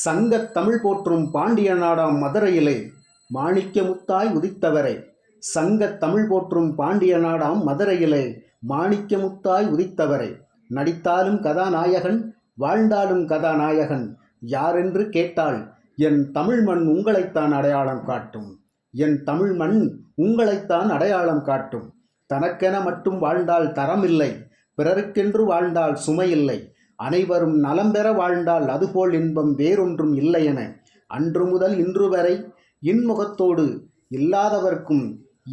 சங்கத் தமிழ் போற்றும் பாண்டிய நாடாம் மதுரையிலே மாணிக்கமுத்தாய் உதித்தவரே. சங்கத் தமிழ் போற்றும் பாண்டிய நாடாம் மதுரையிலே மாணிக்கமுத்தாய் உதித்தவரே. நடித்தாலும் கதாநாயகன், வாழ்ந்தாலும் கதாநாயகன். யாரென்று கேட்டால் என் தமிழ் மண் உங்களைத்தான் அடையாளம் காட்டும். என் தமிழ் மண் உங்களைத்தான் அடையாளம் காட்டும். தனக்கென மட்டும் வாழ்ந்தால் தரமில்லை, பிறருக்கென்று வாழ்ந்தால் சுமையில்லை. அனைவரும் நலம் பெற வாழ்ந்தால் அதுபோல் இன்பம் வேறொன்றும் இல்லை என அன்று முதல் இன்று வரை இன்முகத்தோடு இல்லாதவர்க்கும்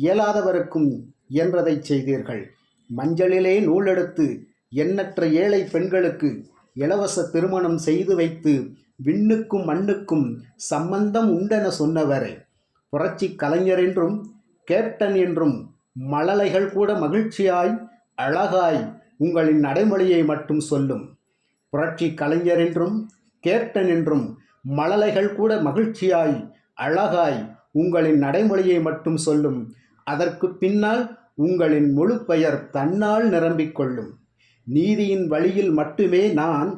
இயலாதவர்க்கும் இயன்றதை செய்தீர்கள். மஞ்சளிலே நூலெடுத்து எண்ணற்ற ஏழை பெண்களுக்கு இலவச திருமணம் செய்து வைத்து விண்ணுக்கும் மண்ணுக்கும் சம்பந்தம் உண்டென சொன்னவரே. புரட்சி கலைஞர் என்றும் கேப்டன் என்றும் மழலைகள் கூட மகிழ்ச்சியாய் அழகாய் உங்களின் நடைமொழியை மட்டும் சொல்லும். புரட்சி கலைஞர் என்றும் கேப்டன் என்றும் மழலைகள் கூட மகிழ்ச்சியாய் அழகாய் உங்களின் நடைமொழியை மட்டும் சொல்லும். அதற்கு பின்னால் உங்களின் முழு பெயர் தன்னால் நிரம்பிக் கொள்ளும். நீதியின் வழியில் மட்டுமே நான்,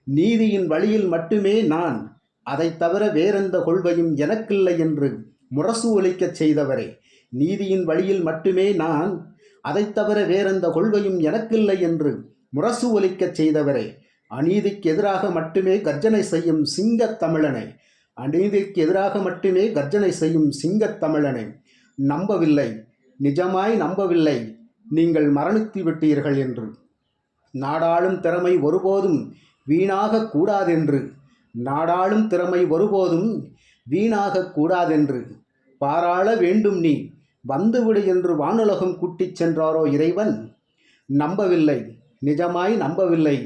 நீதியின் வழியில் மட்டுமே நான், அதை தவிர வேறெந்த கொள்கையும் எனக்கில்லை என்று முரசு ஒலிக்கச் செய்தவரே. நீதியின் வழியில் மட்டுமே நான், அதை தவிர வேறெந்த கொள்கையும் எனக்கில்லை என்று முரசு ஒலிக்கச் செய்தவரே. அநீதிக்கு எதிராக மட்டுமே கர்ஜனை செய்யும் சிங்கத் தமிழனை, அநீதிக்கு எதிராக மட்டுமே கர்ஜனை செய்யும் சிங்கத் தமிழனை. நம்பவில்லை, நிஜமாய் நம்பவில்லை நீங்கள் மரணித்து விட்டீர்கள் என்று. நாடாளும் திறமை ஒருபோதும் வீணாக கூடாதென்று, நாடாளும் திறமை ஒருபோதும் வீணாக கூடாதென்று. பாராள வேண்டும் நீ வந்துவிடு என்று வானுலகம் கூட்டிச் சென்றாரோ இறைவன். நம்பவில்லை, நிஜமாய் நம்பவில்லை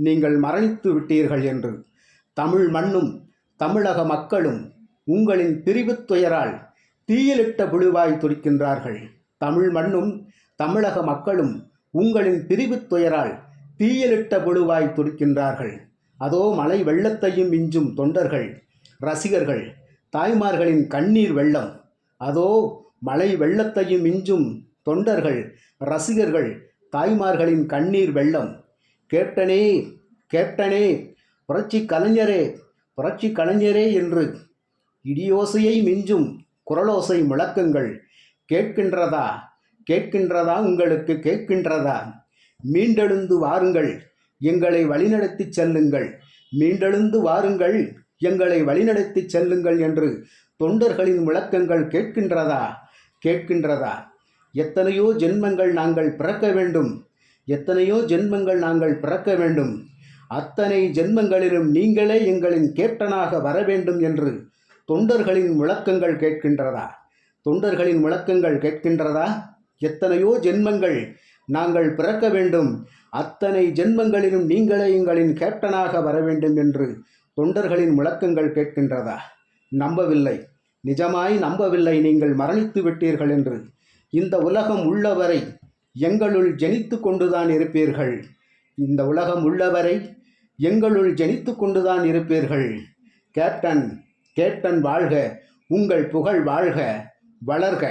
நீங்கள் மரணித்து விட்டீர்கள் என்று. தமிழ் மண்ணும் தமிழக மக்களும் உங்களின் பிரிவுத் துயரால் தீயிலிட்ட புழுவாய் துடிக்கின்றார்கள். தமிழ் மண்ணும் தமிழக மக்களும் உங்களின் பிரிவுத் துயரால் தீயிலிட்ட புழுவாய் துடிக்கின்றார்கள். அதோ மழை வெள்ளத்தையும் மிஞ்சும் தொண்டர்கள், ரசிகர்கள், தாய்மார்களின் கண்ணீர் வெள்ளம். அதோ மழை வெள்ளத்தையும் மிஞ்சும் தொண்டர்கள், ரசிகர்கள், தாய்மார்களின் கண்ணீர் வெள்ளம். கேப்டனே, கேப்டனே, புரட்சி கலைஞரே, புரட்சி கலைஞரே என்று இடியோசையை மிஞ்சும் குரலோசை முழக்கங்கள் கேட்கின்றதா? கேட்கின்றதா? உங்களுக்கு கேட்கின்றதா? மீண்டெழுந்து வாருங்கள், எங்களை வழிநடத்தி செல்லுங்கள். மீண்டெழுந்து வாருங்கள், எங்களை வழிநடத்தி செல்லுங்கள் என்று தொண்டர்களின் முழக்கங்கள் கேட்கின்றதா? கேட்கின்றதா? எத்தனையோ ஜென்மங்கள் நாங்கள் பிறக்க வேண்டும், எத்தனையோ ஜென்மங்கள் நாங்கள் பிறக்க வேண்டும். அத்தனை ஜென்மங்களிலும் நீங்களே எங்களின் கேப்டனாக வர வேண்டும் என்று தொண்டர்களின் முழக்கங்கள் கேட்கின்றதா? தொண்டர்களின் முழக்கங்கள் கேட்கின்றதா? எத்தனையோ ஜென்மங்கள் நாங்கள் பிறக்க வேண்டும், அத்தனை ஜென்மங்களிலும் நீங்களே எங்களின் கேப்டனாக வர வேண்டும் என்று தொண்டர்களின் முழக்கங்கள் கேட்கின்றதா? நம்பவில்லை, நிஜமாய் நம்பவில்லை நீங்கள் மரணித்து விட்டீர்கள் என்று. இந்த உலகம் உள்ளவரை எங்களுள் ஜனித்து கொண்டுதான் இருப்பீர்கள். இந்த உலகம் உள்ளவரை எங்களுள் ஜனித்து கொண்டுதான் இருப்பீர்கள். கேப்டன், கேப்டன் வாழ்க, உங்கள் புகழ் வாழ்க, வளர்க.